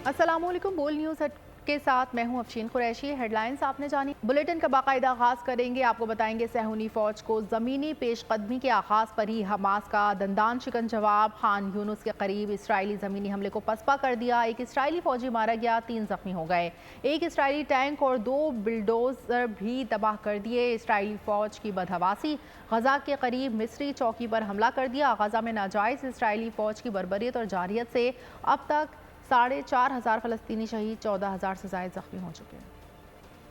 अस्सलाम वालेकुम। बोल न्यूज़ के साथ मैं हूं अफशीन कुरैशी। हेडलाइंस आपने जानी। बुलेटिन का बाकायदा आगाज़ करेंगे। आपको बताएंगे सहूनी फौज को ज़मीनी पेशकदमी के आगाज़ पर ही हमास का दंदान शिकन जवाब। खान यूनुस के करीब इसराइली ज़मीनी हमले को पसपा कर दिया। एक इसराइली फौजी मारा गया, 3 ज़ख्मी हो गए। एक इसराइली टैंक और 2 बिल्डोज़र भी तबाह कर दिए। इसराइली फौज की बदहवासी। गजा के करीब मिस्री चौकी पर हमला कर दिया। गजा में नाजायज़ इसराइली फौज की बर्बरियत और जारियत से अब तक 4,500 फ़लस्तीनी शहीद, 14,000 से ज़ायद ज़ख्मी हो चुके हैं।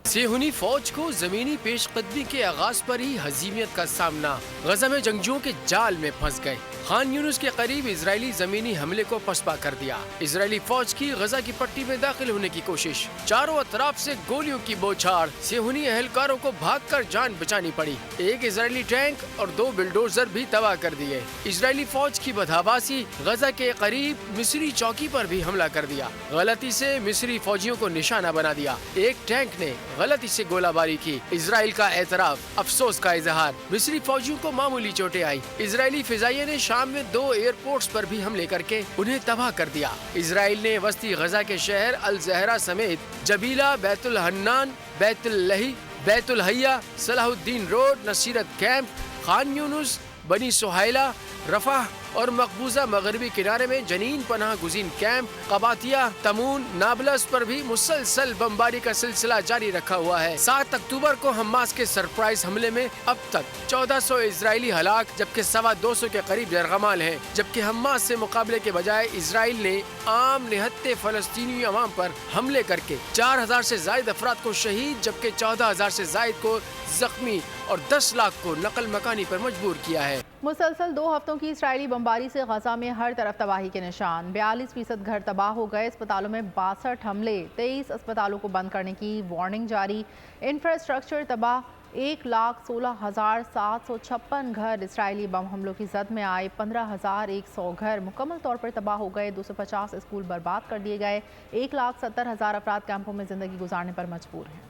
सेहूनी फौज को जमीनी पेशकदमी के आगाज पर ही हजीमियत का सामना। गजा में जंगजुओं के जाल में फंस गए। खान यूनुस के करीब इजरायली जमीनी हमले को पसपा कर दिया। इजरायली फौज की गजा की पट्टी में दाखिल होने की कोशिश। चारों अतराफ से गोलियों की बौछार। सेहूनी एहलकारों को भागकर जान बचानी पड़ी। एक इजरायली टैंक और 2 बिल्डोजर भी तबाह कर दिए। इजरायली फौज की बदहवासी। गजा के करीब मिस्री चौकी पर भी हमला कर दिया। गलती से मिस्री फौजियों को निशाना बना दिया। एक टैंक ने गलती से गोलाबारी की। इजराइल का एतराफ, अफसोस का इजहार। मिस्री फौजियों को मामूली चोटें आई। इजरायली फिजाइये ने शाम में 2 एयरपोर्ट्स पर भी हमले करके उन्हें तबाह कर दिया। इजराइल ने वस्ती गजा के शहर अल जहरा समेत जबीला, बैतुल हन्नान, बैतुल लही, बैतुल हया, सलाहुद्दीन रोड, नसीरत कैंप, खान यूनुस, बनी सुहाइला, रफाह और मकबूजा मगरबी किनारे में जनीन पनाह गुजीन कैंप, कबातिया, तमून, नाबलस पर भी मुसलसल बमबारी का सिलसिला जारी रखा हुआ है। 7 अक्टूबर को हमास के सरप्राइज हमले में अब तक 1400 इजरायली हलाक, जबकि 225 के करीब यरगमाल हैं। जबकि हमास से मुकाबले के बजाय इजराइल ने आम निहत्ते फलस्तीनी अवाम पर हमले करके 4000 से जायद अफराद को शहीद, जबकि 14,000 से जायद को जख्मी और 10 लाख को नकल मकानी पर मजबूर किया है। मुसलसल 2 हफ्तों की इसराइली बमबारी से गजा में हर तरफ तबाही के निशान। 42% घर तबाह हो गए। अस्पतालों में 62 हमले, 23 अस्पतालों को बंद करने की वार्निंग जारी। इंफ्रास्ट्रक्चर तबाह। 1,16,756 घर इसराइली बम हमलों की जद में आए। 15,100 घर मुकम्मल तौर पर तबाह हो गए। 250 स्कूल बर्बाद कर दिए गए। 1,70,000 अफराद कैंपों में जिंदगी गुजारने पर मजबूर हैं।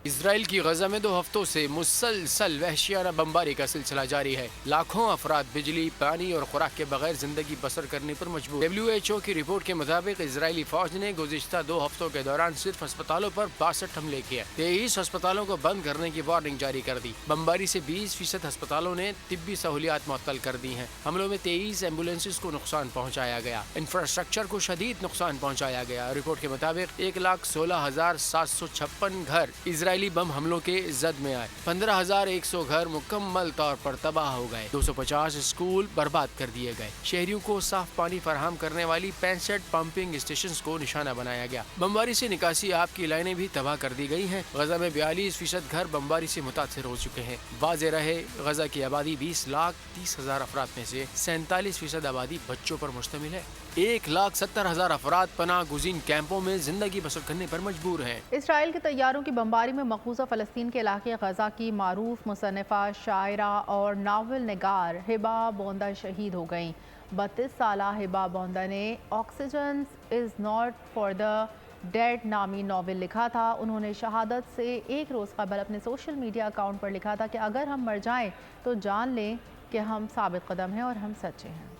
इजराइल की गजा में 2 हफ्तों से मुसलसल वहशियाना बमबारी का सिलसिला जारी है। लाखों अफराद बिजली, पानी और खुराक के बगैर जिंदगी बसर करने पर मजबूर। WHO की रिपोर्ट के मुताबिक इजरायली फौज ने गुज़िश्ता 2 हफ्तों के दौरान सिर्फ अस्पतालों पर 62 हमले किए। 23 अस्पतालों को बंद करने की वार्निंग जारी कर दी। बमबारी से 20% अस्पतालों ने तिब्बी सहूलियात मुअत्तल कर दी हैं। हमलों में 23 एम्बुलेंसेज को नुकसान पहुँचाया गया। इंफ्रास्ट्रक्चर को शदीद नुकसान पहुँचाया गया। रिपोर्ट के मुताबिक 1,16,756 घर इजरायली बम हमलों के जद में आए। 15,100 घर मुकम्मल तौर पर तबाह हो गए। 250 स्कूल बर्बाद कर दिए गए। शहरियों को साफ पानी फराहम करने वाली 65 पंपिंग स्टेशंस को निशाना बनाया गया। बमबारी से निकासी आप की लाइनें भी तबाह कर दी गई हैं। गजा में 42% घर बमबारी से मुतासर हो चुके हैं। वाज़ेह रहे, गजा की आबादी 20,30,000 अफराद में से 47% आबादी बच्चों पर मुश्तमिल है। 1,70,000 अफराद पनाह गुज़ीन कैंपों में जिंदगी बसर करने पर मजबूर हैं। इसराइल के तैयारों की बमबारी में मकबूजा फ़लस्तीन के इलाके गजा की मारूफ मुसन्निफ़ा, शायरा और नावल निगार हिबा बोंदा शहीद हो गईं। 32 साला हिबा बोंदा ने oxygen is not for the dead नामी नावल लिखा था। उन्होंने शहादत से 1 रोज़ कबल अपने सोशल मीडिया अकाउंट पर लिखा था कि अगर हम मर जाएं तो जान लें कि हम साबित कदम हैं और हम सच्चे हैं।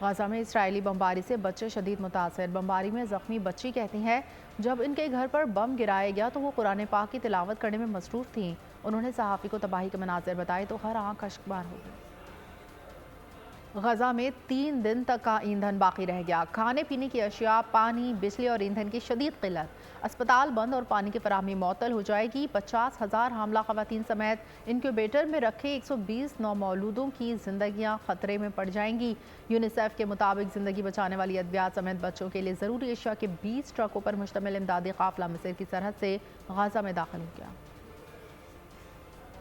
गजा में इसराइली बमबारी से बच्चे शदीद मुतासर। बमबारी में ज़ख्मी बच्ची कहती हैं, जब इनके घर पर बम गिराया गया तो वो कुरान पाक की तिलावत करने में मसरूफ़ थीं। उन्होंने सहाफ़ी को तबाही के मनाज़िर बताए तो हर आँख अश्कबार हो गई। गजा में 3 दिन तक का ईंधन बाकी रह गया। खाने पीने की अशिया, पानी, बिजली और ईंधन की शदीद किल्लत। अस्पताल बंद और पानी की फराहमी मुअत्तल हो जाएगी। 50,000 हामला ख़वातीन समेत इनक्यूबेटर में रखे 120 नौमौलूदों की जिंदगियां खतरे में पड़ जाएंगी। यूनिसेफ के मुताबिक जिंदगी बचाने वाली अद्वियात समेत बच्चों के लिए ज़रूरी अशिया के 20 ट्रकों पर मुश्तमिल इमदादी काफिला मिस्र की सरहद से गजा में दाखिल हो गया।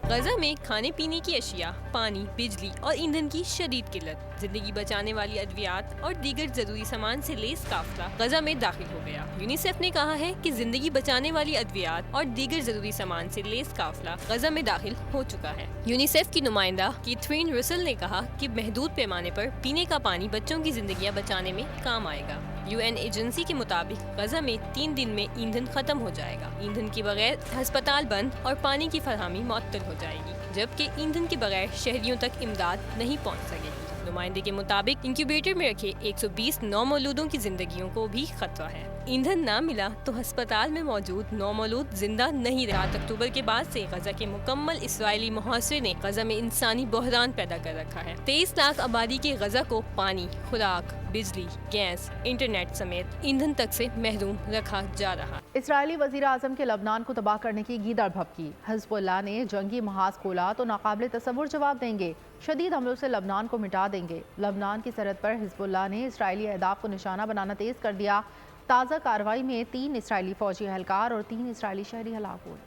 गजा में खाने पीने की अशिया, पानी, बिजली और ईंधन की शदीद किल्लत। जिंदगी बचाने वाली अद्वियात और दीगर जरूरी सामान से लेस काफिला गजा में दाखिल हो गया। यूनिसेफ ने कहा है कि जिंदगी बचाने वाली अद्वियात और दीगर जरूरी सामान से लेस काफिला गजा में दाखिल हो चुका है। यूनिसेफ की नुमाइंदा कैथरीन रसल ने कहा कि महदूद पैमाने पर पीने का पानी बच्चों की जिंदगियां बचाने में काम आएगा। UN एजेंसी के मुताबिक गजा में 3 दिन में ईंधन खत्म हो जाएगा। ईंधन के बगैर अस्पताल बंद और पानी की फरहमी मुअत्तल हो जाएगी, जबकि ईंधन के बगैर शहरियों तक इमदाद नहीं पहुंच सकेगी। नुमाइंदे के मुताबिक इंक्यूबेटर में रखे 120 नौमौलूदों की जिंदगियों को भी खतरा है। ईंधन न मिला तो अस्पताल में मौजूद नौमौलूद जिंदा नहीं रहा। 7 अक्टूबर के बाद से गजा के मुकम्मल इस्राएली मुहासरे ने गजा में इंसानी बहरान पैदा कर रखा है। 23 लाख आबादी के गजा को पानी, खुराक, बिजली, गैस, इंटरनेट समेत ईंधन तक से महरूम रखा जा रहा। इसराइली वजीर आजम के लबनान को तबाह करने की गीदड़ भभकी। हिजबुल्लाह ने जंगी महाज खोला तो नाकाबिले तसव्वुर जवाब देंगे। शदीद हमलों से लबनान को मिटा देंगे। लबनान की सरहद पर हिजबुल्लाह ने इसराइली अहदाफ को निशाना बनाना तेज कर दिया। ताज़ा कार्रवाई में 3 इसराइली फौजी एहलकार और 3 इसराइली शहरी हलाक हुए।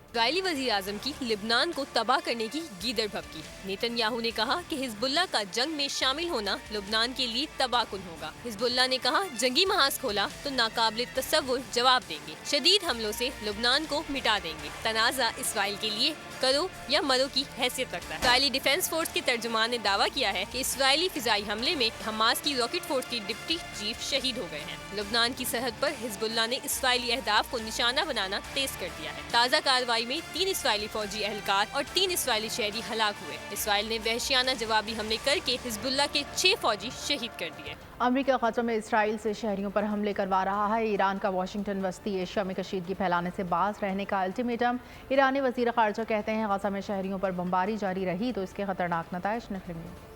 इसराइली वज़ीर आज़म की लिबनान को तबाह करने की गीदड़ भभकी। नेतन्याहू ने कहा कि हिजबुल्लाह का जंग में शामिल होना लबनान के लिए तबाहकुन होगा। हिजबुल्लाह ने कहा जंगी महाज खोला तो नाकाबिले तसव्वुर जवाब देंगे। शदीद हमलों से लबनान को मिटा देंगे। तनाज़ा इसराइल के लिए करो या मरो की हैसियत रखता है। इसराइली डिफेंस फोर्स के तर्जुमान ने दावा किया है कि इसराइली फिजाई हमले में हमास की रॉकेट फोर्स की डिप्टी चीफ शहीद हो गए हैं। लबनान की सरहद पर हिजबुल्लाह ने इसराइली अहदाफ को निशाना बनाना तेज कर दिया है। ताज़ा कार्रवाई में 3 इसराइली फौजी एहलकार और 3 इसराइली शहरी हलाक हुए। इसराइल ने वहशियाना जवाबी हमले करके हिजबुल्लाह के 6 फौजी शहीद कर दिए। अमेरिका क़तर में इसराइल से शहरियों पर हमले करवा रहा है। ईरान का वाशिंगटन वस्ती एशिया में कशीदगी फैलाने से बाज रहने का अल्टीमेटम। ईरानी वज़ीर ख़ारजा कहते हैं गज़ा में शहरियों पर बमबारी जारी रही तो इसके खतरनाक नताइज निकलेंगे।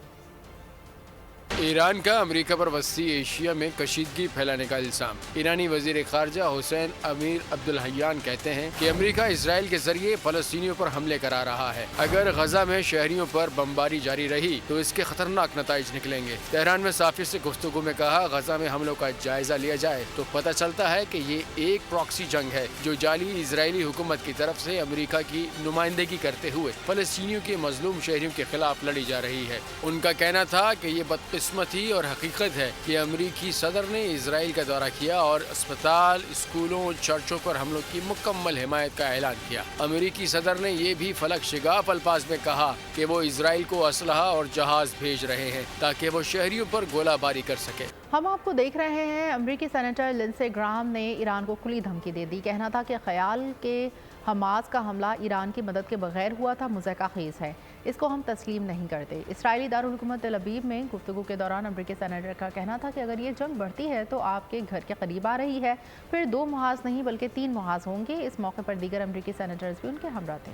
ईरान का अमेरिका पर वस्ती एशिया में कशीदगी फैलाने का इल्जाम। ईरानी वजीर खारजा हुसैन अमीर अब्दुल्लाहियान कहते हैं कि अमेरिका इसराइल के जरिए फलस्तीनियों पर हमले करा रहा है। अगर गजा में शहरियों पर बमबारी जारी रही तो इसके खतरनाक नताइज निकलेंगे। तेहरान में साफी से गुफ्तगू में कहा गजा में हमलों का जायजा लिया जाए तो पता चलता है कि ये एक प्रॉक्सी जंग है जो जाली इजरायली हुकूमत की तरफ से अमेरिका की नुमाइंदगी करते हुए फलस्तीनियों के मजलूम शहरियों के खिलाफ लड़ी जा रही है। उनका कहना था कि ये बदकिस्मती और हकीकत है कि अमेरिकी सदर ने इसराइल का दौरा किया और अस्पताल, स्कूलों, चर्चों पर हमलों की मुकम्मल हिमायत का ऐलान किया। अमेरिकी सदर ने ये भी फलक शिगाफ अल्फाज में कहा कि वो इसराइल को असलहा और जहाज भेज रहे हैं ताकि वो शहरियों पर गोलाबारी कर सके। हम आपको देख रहे हैं। अमेरिकी सेनेटर लिंडसे ग्राहम ने ईरान को खुली धमकी दे दी। कहना था कि ख्याल के हमास का हमला ईरान की मदद के बगैर हुआ था, मुज़हक़ाख़ेज़ है, इसको हम तस्लीम नहीं करते। इसराइली दारुल हुकूमत तेल अवीव में गुफ्तगू के दौरान अमेरिकी सेनेटर का कहना था कि अगर ये जंग बढ़ती है तो आपके घर के करीब आ रही है, फिर 2 मुहाज नहीं बल्कि 3 मुहाज होंगे। इस मौके पर दीगर अमेरिकी सेनेटर्स भी उनके हमरा थे।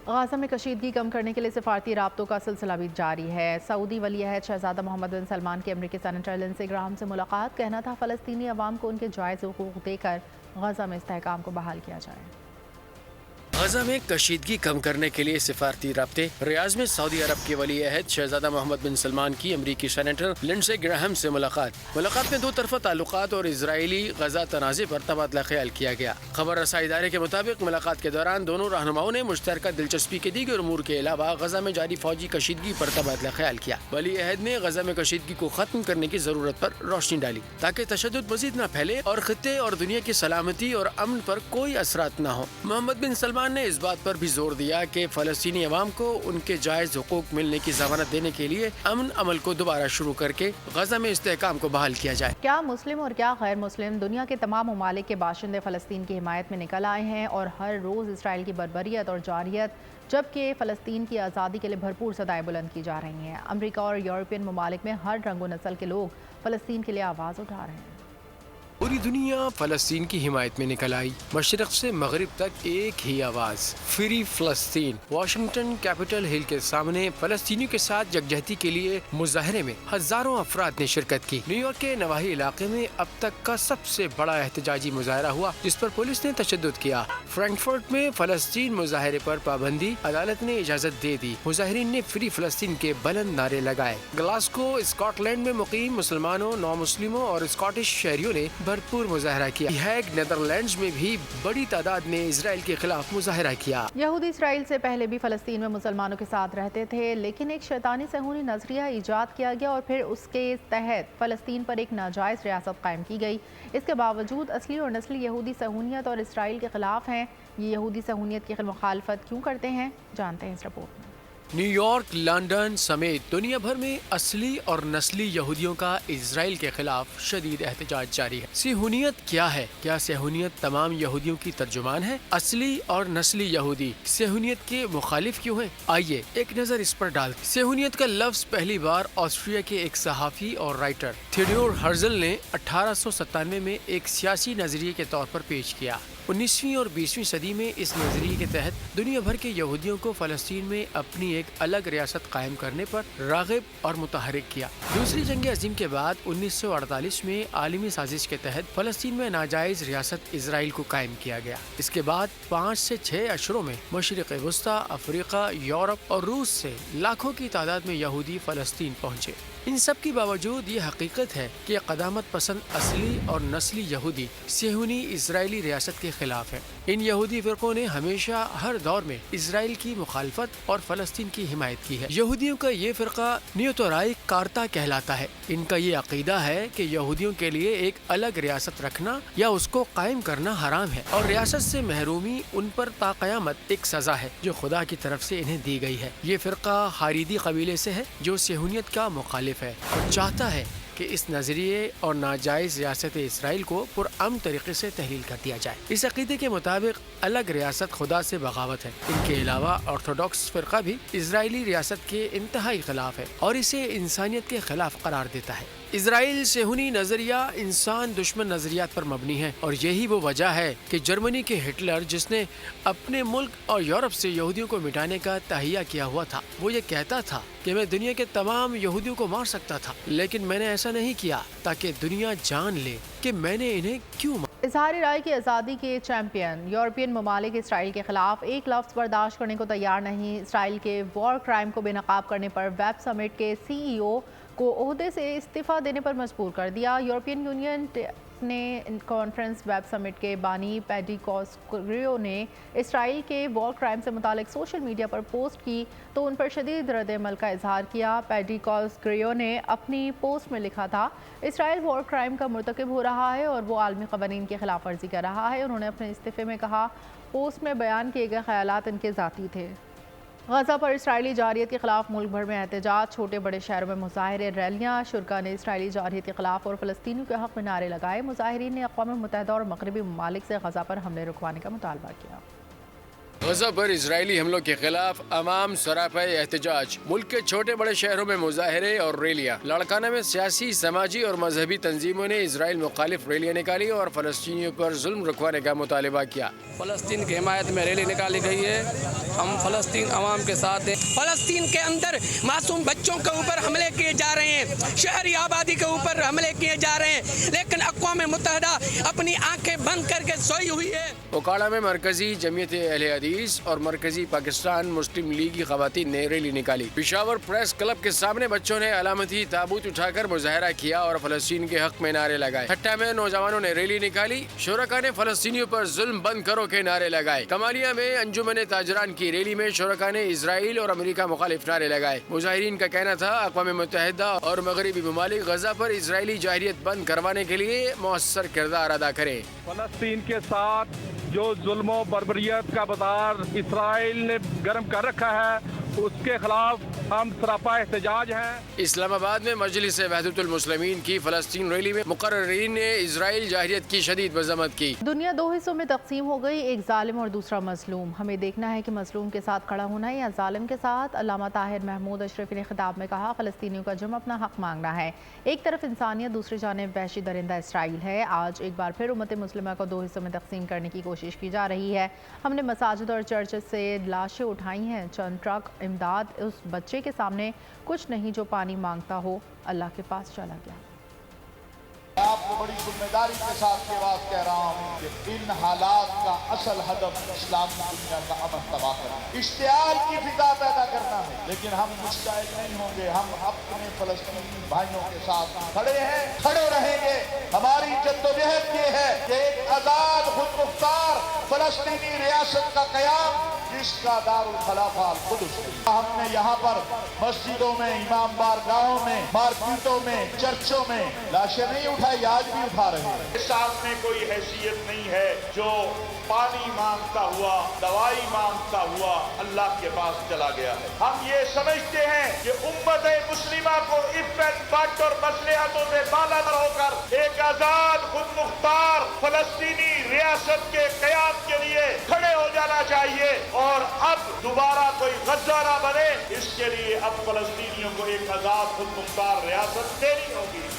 गाज़ा में कशीदगी कम करने के लिए सिफारती राब्तों का सिलसिला भी जारी है। सऊदी वली अहद शहजादा मोहम्मद बिन सलमान की अमेरिकी सेनेटर लिंडसे ग्राहम से मुलाकात। कहना था फ़लस्तीनी अवाम को उनके जायज़ हुकूक देकर गाज़ा में इस्तेहकाम को बहाल किया जाए। गजा में कशीदगी कम करने के लिए सिफारती राब्ते। रियाज में सऊदी अरब के वली अहद शहजादा मोहम्मद बिन सलमान की अमेरिकी सेनेटर लिंडसे ग्राहम से मुलाकात में 2 तरफा ताल्लुकात और इजरायली गजा तनाज़े पर तबादला ख्याल किया गया। खबर रसाई इदारे के मुताबिक मुलाकात के दौरान दोनों रहनुमाओं ने मुश्तरका दिलचस्पी के दीगर उमूर के अलावा गजा में जारी फौजी कशीदगी पर तबादला ख्याल किया। वली अहद ने गजा में कशीदगी को खत्म करने की जरूरत पर रोशनी डाली ताकि तशद्दुद मजीद न फैले और खित्ते और दुनिया की सलामती और अमन पर कोई असरात न हो। मोहम्मद बिन सलमान ने इस बात पर भी जोर दिया कि फलस्तीनी अवाम को उनके जायज हुकूक मिलने की जमानत देने के लिए अमन अमल को दोबारा शुरू करके गजा में इस्तेहकाम को बहाल किया जाए। क्या मुस्लिम और क्या गैर मुस्लिम दुनिया के तमाम ममालिक के बाशिंदे फ़लस्तीन की हिमायत में निकल आए हैं और हर रोज़ इसराइल की बर्बरियत और जारियत जबकि फ़लस्तीन की आज़ादी के लिए भरपूर सदाएं बुलंद की जा रही हैं। अमेरिका और यूरोपियन ममालिक में हर रंग व नस्ल के लोग फ़लस्तीन के लिए आवाज़ उठा रहे हैं। पूरी दुनिया फलस्तीन की हिमायत में निकल आई। मशरक से मगरिब तक एक ही आवाज, फ्री फलस्तीन। वाशिंगटन कैपिटल हिल के सामने फलस्तीनियों के साथ यकजहती के लिए मुजाहरे में हजारों अफराद ने शिरकत की। न्यूयॉर्क के नवाही इलाके में अब तक का सबसे बड़ा एहतजाजी मुजाहरा हुआ जिस पर पुलिस ने तशद्दुद किया। फ्रैंकफर्ट में फलस्तीन मुजाहरे पर पाबंदी, अदालत ने इजाजत दे दी। मुजाहिरीन ने फ्री फलस्तीन के बुलंद नारे लगाए। ग्लासगो स्कॉटलैंड में मुकीम मुसलमानों, नौ मुस्लिमों और स्कॉटिश शहरियों ने भरपूर मुजाहरा किया। हैग नेदरलैंड्स में भी बड़ी तादाद में इजराइल के खिलाफ मुजाहरा किया। यहूदी इसराइल से पहले भी फलस्तीन में मुसलमानों के साथ रहते थे, लेकिन एक शैतानी सहूनी नजरिया इजाद किया गया और फिर उसके तहत फलस्तीन पर एक नाजायज रियासत कायम की गई। इसके बावजूद असली और नस्ली यहूदी सहूनियत और इसराइल के खिलाफ हैं। ये यहूदी सहूनियत की मुखालफत क्यों करते हैं, जानते हैं इस रिपोर्ट में। نیو یارک، لندن سمیت دنیا بھر میں اصلی اور نسلی یہودیوں کا اسرائیل کے خلاف شدید احتجاج جاری ہے۔ صہیونیت کیا ہے؟ کیا صہیونیت تمام یہودیوں کی ترجمان ہے؟ اصلی اور نسلی یہودی صہیونیت کے مخالف کیوں ہیں؟ آئیے ایک نظر اس پر ڈالتے ہیں۔ صہیونیت کا لفظ پہلی بار آسٹریا کے ایک صحافی اور رائٹر تھیوڈور ہرزل نے 1897 میں ایک سیاسی نظریے کے طور پر پیش کیا۔ 19ویں اور 20ویں صدی میں اس نظریے کے تحت دنیا بھر کے یہودیوں کو فلسطین میں اپنی ایک الگ ریاست قائم کرنے پر راغب اور متحرک کیا۔ دوسری جنگ عظیم کے بعد 1948 میں عالمی سازش کے تحت فلسطین میں ناجائز ریاست اسرائیل کو قائم کیا گیا۔ اس کے بعد 5 سے 6 اشروں میں مشرق وسطی، افریقہ، یورپ اور روس سے لاکھوں کی تعداد میں یہودی فلسطین پہنچے۔ ان سب کے باوجود یہ حقیقت ہے کہ قدامت پسند اصلی اور نسلی یہودی صہیونی اسرائیلی ریاست کے خلاف ہیں۔ ان یہودی فرقوں نے ہمیشہ ہر دور میں اسرائیل کی مخالفت اور فلسطین کی حمایت کی ہے۔ یہودیوں کا یہ فرقہ نیوتورائی کارتا کہلاتا ہے۔ ان کا یہ عقیدہ ہے کہ یہودیوں کے لیے ایک الگ ریاست رکھنا یا اس کو قائم کرنا حرام ہے، اور ریاست سے محرومی ان پر تا قیامت ایک سزا ہے جو خدا کی طرف سے انہیں دی گئی ہے۔ یہ فرقہ حاریدی قبیلے سے ہے جو صہیونیت کا مخالف ہے اور چاہتا ہے کہ اس نظریے اور ناجائز ریاست اسرائیل کو پرامن طریقے سے تحلیل کر دیا جائے۔ اس عقیدے کے مطابق الگ ریاست خدا سے بغاوت ہے۔ ان کے علاوہ آرتھوڈاکس فرقہ بھی اسرائیلی ریاست کے انتہائی خلاف ہے اور اسے انسانیت کے خلاف قرار دیتا ہے۔ اسرائیل صہیونی نظریہ انسان دشمن نظریات پر مبنی ہے، اور یہی وہ وجہ ہے کہ جرمنی کے ہٹلر، جس نے اپنے ملک اور یورپ سے یہودیوں کو مٹانے کا تہیہ کیا ہوا تھا، وہ یہ کہتا تھا کہ میں دنیا کے تمام یہودیوں کو مار سکتا تھا، لیکن میں نے ایسا نہیں کیا تاکہ دنیا جان لے کہ میں نے انہیں کیوں مارا۔ اظہار رائے کی آزادی کے چیمپئن یورپین ممالک اسرائیل کے خلاف ایک لفظ برداشت کرنے کو تیار نہیں۔ اسرائیل کے وار کرائم کو بے نقاب کرنے پر ویب سمٹ کے CEO کو عہدے سے استعفیٰ دینے پر مجبور کر دیا۔ یورپین یونین نے کانفرنس ویب سمٹ کے بانی پیڈی کاسگریو نے اسرائیل کے وار کرائم سے متعلق سوشل میڈیا پر پوسٹ کی تو ان پر شدید رد عمل کا اظہار کیا۔ پیڈی کاسگریو نے اپنی پوسٹ میں لکھا تھا، اسرائیل وار کرائم کا مرتکب ہو رہا ہے اور وہ عالمی قوانین کی خلاف ورزی کر رہا ہے۔ انہوں نے اپنے استعفے میں کہا، پوسٹ میں بیان کیے گئے خیالات ان کے ذاتی تھے۔ غزہ پر اسرائیلی جارحیت کے خلاف ملک بھر میں احتجاج، چھوٹے بڑے شہروں میں مظاہرے، ریلیاں۔ شرکاء نے اسرائیلی جارحیت کے خلاف اور فلسطینیوں کے حق میں نعرے لگائے۔ مظاہرین نے اقوام متحدہ اور مغربی ممالک سے غزہ پر حملے رکوانے کا مطالبہ کیا۔ غزہ پر اسرائیلی حملوں کے خلاف عوام سراپا احتجاج، ملک کے چھوٹے بڑے شہروں میں مظاہرے اور ریلیاں۔ لاڑکانہ میں سیاسی، سماجی اور مذہبی تنظیموں نے اسرائیل مخالف ریلیاں نکالی اور فلسطینیوں پر ظلم رکوانے کا مطالبہ کیا۔ فلسطین کی حمایت میں ریلی نکالی گئی ہے، ہم فلسطین عوام کے ساتھ ہیں۔ فلسطین کے اندر معصوم بچوں کے اوپر حملے کیے جا رہے ہیں، شہری آبادی کے اوپر حملے کیے جا رہے ہیں، لیکن اقوام متحدہ اپنی آنکھیں بند کر کے سوئی ہوئی ہے۔ اوکاڑا میں مرکزی جمعیت اہل حدیث اور مرکزی پاکستان مسلم لیگ کی خواتین نے ریلی نکالی۔ پشاور پریس کلب کے سامنے بچوں نے علامتی تابوت اٹھا کر مظاہرہ کیا اور فلسطین کے حق میں نعرے لگائے۔ ٹھٹہ میں نوجوانوں نے ریلی نکالی، شرکاء نے فلسطینیوں پر ظلم بند کرو کے نعرے لگائے۔ کمالیہ میں انجمن تاجران کی ریلی میں شرکاء نے اسرائیل اور امریکہ مخالف نعرے لگائے۔ مظاہرین کا کہنا تھا اقوام متحدہ اور مغربی ممالک غزہ پر اسرائیلی جارحیت بند کروانے کے لیے مؤثر کردار ادا کریں۔ فلسطین کے ساتھ جو ظلم و بربریت کا بازار اسرائیل نے گرم کر رکھا ہے، اس کے خلاف ہم سراپا احتجاج ہیں۔ اسلام آباد میں مجلس وحدت المسلمین کی فلسطین ریلی میں مقررین نے اسرائیل جارحیت کی شدید مذمت کی۔ دنیا دو حصوں میں تقسیم ہو گئی، ایک ظالم اور دوسرا مظلوم۔ ہمیں دیکھنا ہے کہ مظلوم کے ساتھ کھڑا ہونا ہے یا ظالم کے ساتھ۔ علامہ طاہر محمود اشرفی نے خطاب میں کہا، فلسطینیوں کا جرم اپنا حق مانگنا ہے۔ ایک طرف انسانیت، دوسری جانب وحشی درندہ اسرائیل ہے۔ آج ایک بار پھر امت مسلمہ کو دو حصوں میں تقسیم کرنے کی کوشش کی جا رہی ہے۔ ہم نے مساجد اور چرچز سے لاشیں اٹھائی ہیں، چند ٹرک امداد، اس بچے کے سامنے کچھ نہیں جو پانی مانگتا ہو، اللہ کے پاس چلا گیا۔ آپ کو بڑی ذمہ داری کے ساتھ یہ بات کہہ رہا ہوں کہ ان حالات کا اصل ہدف اسلام کی دنیا کا امن تباہ کرنا، اشتعال کی فضا پیدا کرنا ہے، لیکن ہم مشتعل نہیں ہوں گے۔ ہم اپنے فلسطینی بھائیوں کے ساتھ کھڑے ہیں، کھڑے رہیں گے۔ ہماری جدوجہد یہ ہے کہ ایک آزاد خود مختار فلسطینی ریاست کا قیام जिसका दारुल खलाफा कुदस है। हमने यहाँ पर मस्जिदों में, इमाम बारगाहों में, मार्केटों में, चर्चों में लाशें नहीं उठाई, आज भी उठा रहे हैं। इस साथ में कोई हैसियत नहीं है जो पानी मांगता हुआ, दवाई मांगता हुआ अल्लाह के पास चला गया है। हम ये समझते हैं कि उम्मत मुस्लिमा को इफ्फत बात और मसलिहतों से बालातर होकर एक आजाद खुद मुख्तार फलस्तीनी रियासत के क़याम के लिए खड़े हो जाना चाहिए और अब दोबारा कोई गज्जा ना बने, इसके लिए अब फलस्तीनियों को एक आजाद खुद मुख्तार रियासत देनी होगी।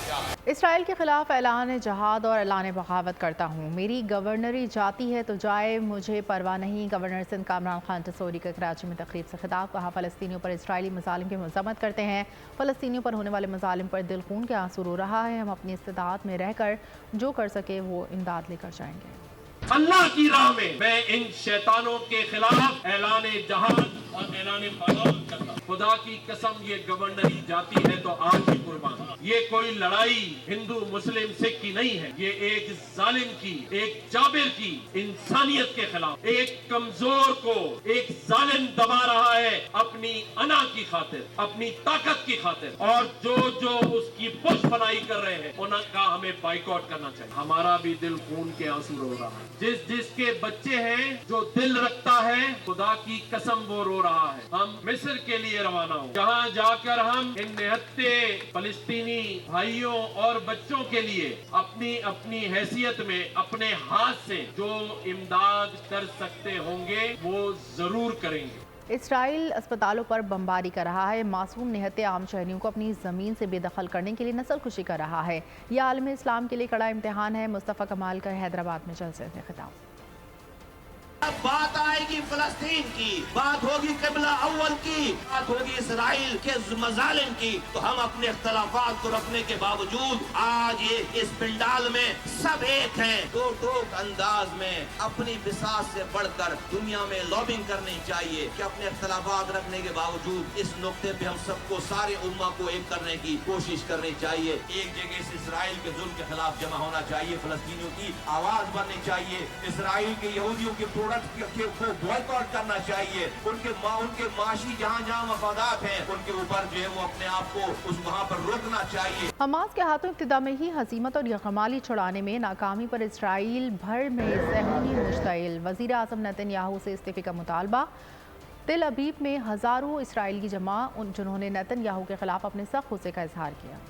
इसराइल के खिलाफ ऐलान जहाद और ऐलान बगावत करता हूँ, मेरी गवर्नरी जाती है तो जाए, मुझे परवाह नहीं। गवर्नर सिंध कामरान खान टसोरी का कराची में तकरीब से खिताब। कहा फ़लस्तीनियों पर इसराइली मज़ालिम की मज़म्मत करते हैं, फ़लस्तीनियों पर होने वाले मज़ालिम पर दिल खून के आंसू रो रहा है। हम अपनी इस्तिताअत में रहकर जो कर सके वो इमदाद लेकर जाएंगे। अल्लाह की राह में मैं इन शैतानों के खिलाफ ऐलान जहाद और ऐलान बगावत करता हूं। खुदा की कसम ये गवर्नरी जाती है तो आज भी कुर्बान। ये कोई लड़ाई हिंदू मुस्लिम सिख की नहीं है, ये एक जालिम की, एक जाबिर की इंसानियत के खिलाफ, एक कमजोर को एक जालिम दबा रहा है अपनी अना की खातिर, अपनी ताकत की खातिर, और जो उसकी पुष्पनाई कर रहे हैं उनका हमें बाइकआउट करना चाहिए। हमारा भी दिल खून के आंसू रो रहा है। जिसके बच्चे हैं, जो दिल रखता है, खुदा की कसम वो रो रहा है। हम मिस्र के लिए रवाना हो, जहाँ जाकर हम इन निहत्ते फलस्तीनी भाइयों और बच्चों के लिए अपनी अपनी हैसियत में अपने हाथ से जो इमदाद कर सकते होंगे वो जरूर करेंगे। इसराइल अस्पतालों पर बमबारी कर रहा है, मासूम निहत्ते आम शहरियों को अपनी ज़मीन से बेदखल करने के लिए नस्ल खुशी कर रहा है। यह आलम इस्लाम के लिए कड़ा इम्तिहान है। मुस्तफ़ा कमाल का हैदराबाद में जलसे से खिताब। अब बात आएगी फलस्तीन की, बात होगी क़िबला अव्वल की, बात होगी इसराइल के मज़ालिम की, तो हम अपने इख्तलाफात को रखने के बावजूद आज ये इस पिंडाल में सब एक हैं। दो टोक अंदाज में अपनी बिसात से बढ़कर दुनिया में लॉबिंग करनी चाहिए कि अपने इख्तलाफात रखने के बावजूद इस नुक्ते पे हम सबको, सारे उम्मा को एक करने की कोशिश करनी चाहिए। एक जगह से इसराइल के जुल्म के खिलाफ जमा होना चाहिए, फलस्तीनियों की आवाज बननी चाहिए, इसराइल के यहूदियों के को बॉयकॉट करना चाहिए, उनके माशी जहाँ मफादात हैं उनके ऊपर जो है वो अपने आप को वहाँ पर रोकना चाहिए। हमास के हाथों इब्तिदा में ही हजीमत और यकमाली छुड़ाने में नाकामी पर इसराइल भर में ज़हनी मुश्तइल। वज़ीर आज़म नेतन्याहू से इस्तीफ़े का मुतालबा। तेल अबीब में हज़ारों इसराइली जमा, जिन्होंने नेतन्याहू के खिलाफ अपने सख्त गुस्से का इजहार किया।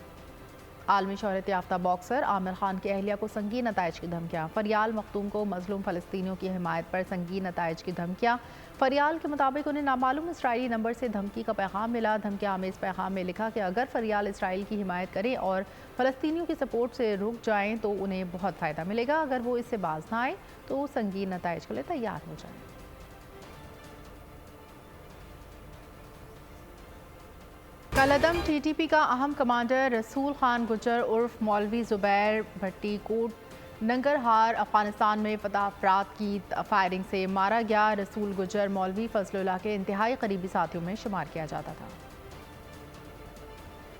आलमी शोहरत याफ्ता बॉक्सर आमिर खान की अहलिया को संगीन नताइज की धमकियाँ। फरियाल मखतूम को मजलूम फ़लस्तीनियों की हिमायत पर संगीन नताइज की धमकियाँ। फरियाल के मुताबिक उन्हें नामालूम इसराइली नंबर से धमकी का पैगाम मिला। धमकी आमेज़ पैगाम में लिखा कि अगर फरियाल इसराइल की हिमायत करें और फ़लस्तीनियों की सपोर्ट से रुक जाएँ तो उन्हें बहुत फ़ायदा मिलेगा, अगर वो इससे बाज ना आए तो संगीन नताइज के लिए तैयार हो जाए। कलअदम टीटीपी का अहम कमांडर रसूल खान गुज्जर उर्फ मौलवी ज़ुबैर भट्टी कोट नंगरहार अफगानिस्तान में फतह अफराद की फायरिंग से मारा गया। रसूल गुज्जर मौलवी फजलुल्लाह के इंतहाई करीबी साथियों में शुमार किया जाता था।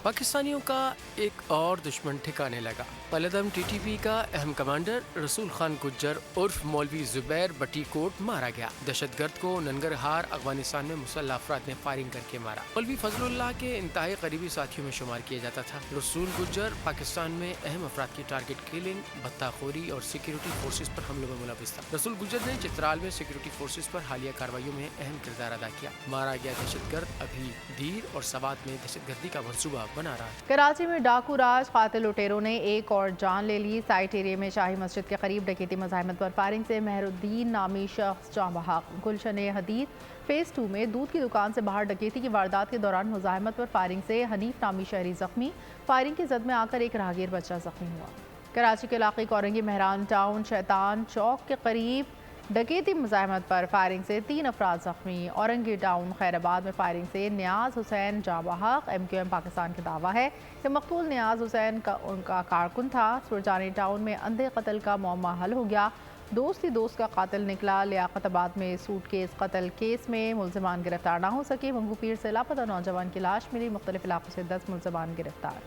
पाकिस्तानियों का एक और दुश्मन ठिकाने लगा। कलअदम टीटीपी का अहम कमांडर रसूल खान गुज्जर उर्फ मौलवी ज़ुबैर भट्टी कोट मारा गया। दहशतगर्द को नंगरहार अफगानिस्तान में मुसल्लह अफराद ने फायरिंग करके मारा। मौलवी फजलुल्लाह के इंतहाई करीबी साथियों में शुमार किया जाता था। रसूल गुज्जर पाकिस्तान में अहम अफराद की टारगेट किलिंग, बत्ताखोरी और सिक्योरिटी फोर्सेज पर हमलों में मुलविस था। रसूल गुज्जर ने चित्राल में सिक्योरिटी फोर्सेज पर हालिया कार्रवाइयों में अहम किरदार अदा किया। मारा गया दहशतगर्द अभी दीर और सवात में दहशतगर्दी का मंसूबा बना रहा है। कराची में डाकू राज कातिल लुटेरों ने एक और जान ले ली। साइट एरिया में शाही मस्जिद के करीब डकैती मज़ाहमत पर फायरिंग से मेहरुद्दीन नामी शख्स जाँ बहक। गुलशन हदीद फेज़ 2 में दूध की दुकान से बाहर डकैती की वारदात के दौरान मुज़ाहमत पर फायरिंग से हनीफ नामी शहरी जख्मी। फायरिंग की जद में आकर एक राहगीर बच्चा जख्मी हुआ। कराची के इलाके कोरंगी मेहरान टाउन शैतान चौक के करीब डकैती मुज़ाहमत पर फायरिंग से 3 अफराद जख्मी। औरंगी टाउन खैराबाद में फायरिंग से नियाज हुसैन जाँ बहक। MQM पाकिस्तान का दावा है कि मकतूल नियाज हुसैन का उनका कारकुन था। सुरजानी टाउन में अंधे कत्ल का मौमा हल हो गया। दोस्त ही दोस्त का कातिल निकला। लियाकताबाद में सूटकेस कत्ल केस में मुल्ज़िमान गिरफ्तार ना हो सके। मंगू पीर से लापता नौजवान की लाश मिली। मुख्तलिफ इलाकों से 10 मुल्ज़िमान गिरफ्तार।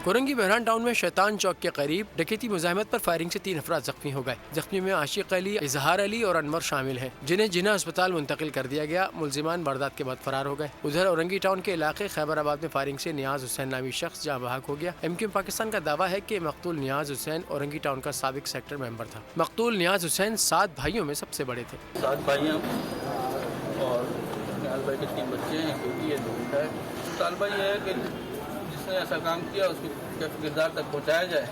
कोरंगी बहरान टाउन में शैतान चौक के करीब डकैती मुजाहिमत पर फायरिंग से 3 अफराद जख्मी हो गए। जख्मी में आशिक अली, इजहार अली और अनवर शामिल हैं, जिन्हें जिन्ना अस्पताल मुंतकिल कर दिया गया। मुलजिमान वारदात के बाद फरार हो गए। उधर औरंगी टाउन के इलाके खैबराबाद में फायरिंग से नियाज हुसैन नामी शख्स जहाँ बहक हो गया। MQM पाकिस्तान का दावा है कि मकतूल नियाज हुसैन औरंगी टाउन का साबिक सेक्टर मेंबर था। मकतूल नियाज हुसैन 7 भाइयों में सबसे बड़े थे। 7 भाइयों और नियाज भाई के 3 बच्चे हैं, बेटी है, 2 बेटा है। तालबा ये है कि जिसने ऐसा काम किया उसको किरदार तक पहुँचाया जाए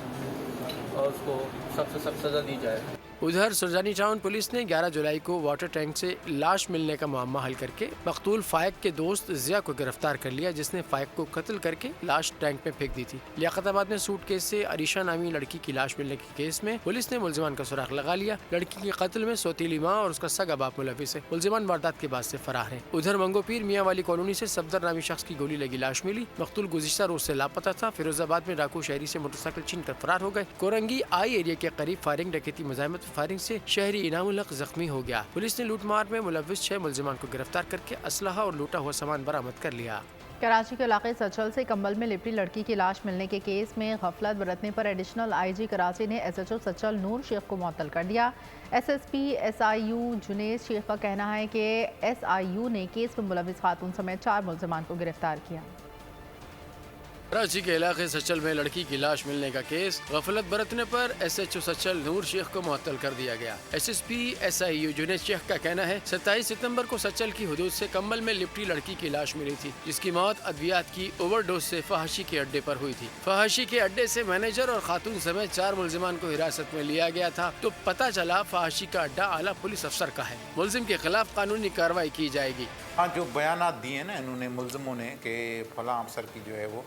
और उसको सख्त से सख्त सज़ा दी जाए। उधर सुरजानी टाउन पुलिस ने 11 जुलाई को वाटर टैंक से लाश मिलने का मामला हल करके मकतूल फाइक के दोस्त जिया को गिरफ्तार कर लिया, जिसने फाइक को कत्ल करके लाश टैंक में फेंक दी थी। लियाकताबाद में सूटकेस से अरीशा नामी लड़की की लाश मिलने के केस में पुलिस ने मुलजिमान का सुराग लगा लिया। लड़की के कत्ल में सौतीली माँ और उसका सगा बाप मुलविस है। मुलजिमान वारदात के बाद से फरार है। उधर मंगोपीर मियाँ वाली कॉलोनी से सफदर नामी शख्स की गोली लगी लाश मिली। मकतूल गुज़िश्ता रोज से लापता था। फिरोजाबाद में डाकू शहरी से मोटरसाइकिल छीन कर फरार हो गए। कोरंगी आई एरिया के करीब फायरिंग डकैती मुजाहिमत फायरिंग से शहरी इनामुल हक जख्मी हो गया। पुलिस ने लूटमार में मुलविस 6 मुलजिमान को गिरफ्तार करके असलहा और लूटा हुआ सामान बरामद कर लिया। कराची के इलाके सचल से कंबल में लिपटी लड़की की लाश मिलने के केस में गफलत बरतने पर एडिशनल IG कराची ने SHO सचल नूर शेख को मुअत्तल कर दिया। SSP SIU जुनेद शेख का कहना है कि SIU ने केस में मुलविस खातून समेत 4 मुलजिमान को गिरफ्तार किया। कराची के इलाके सचल में लड़की की लाश मिलने का केस गफलत बरतने पर SHO सचल नूर शेख को मुअत्तल कर दिया गया। SSP SIU जुनेद शेख का कहना है 27 सितंबर को सचल की हुदूद से कंबल में लिपटी लड़की की लाश मिली थी, जिसकी मौत अद्वियात की ओवरडोज से फहाशी के अड्डे पर हुई थी। फहाशी के अड्डे से मैनेजर और खातून समेत 4 मुलजिमान को हिरासत में लिया गया था, तो पता चला फहाशी का अड्डा आला पुलिस अफसर का है। मुलजिम के खिलाफ कानूनी कार्रवाई की जाएगी। हाँ, जो बयानात दिए ना इन्होंने मुलजिमों ने कि फलां अफसर की जो है वो